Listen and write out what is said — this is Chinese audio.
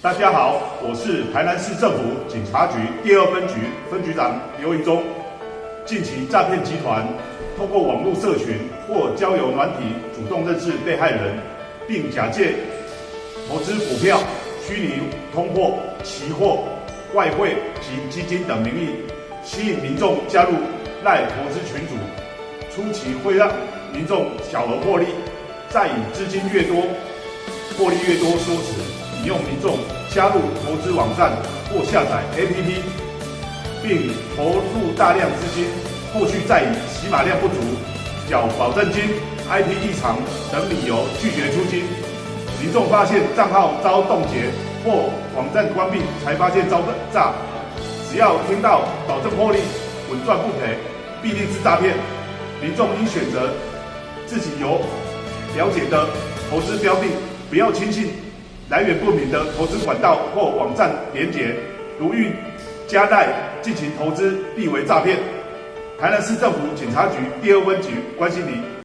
大家好，我是台南市政府警察局第2分局分局长刘宜忠。近期诈骗集团通过网络社群或交友软体主动认识被害人，并假借投资股票、虚拟通货、期货、外汇及基金等名义，吸引民众加入赖投资群组。初期会让民众小额获利，再以资金越多、获利越多说辞，引诱民众加入投资网站或下载 APP， 并投入大量资金，后续再以起码量不足、缴保证金、IP 异常等理由拒绝出金。民众发现账号遭冻结或网站关闭，才发现遭诈。只要听到保证获利、稳赚不赔，必定是诈骗。民众应选择自己有了解的投资标的，不要轻信来源不明的投资管道或网站连结，如欲加贷进行投资，必为诈骗。台南市政府警察局第2分局关心您。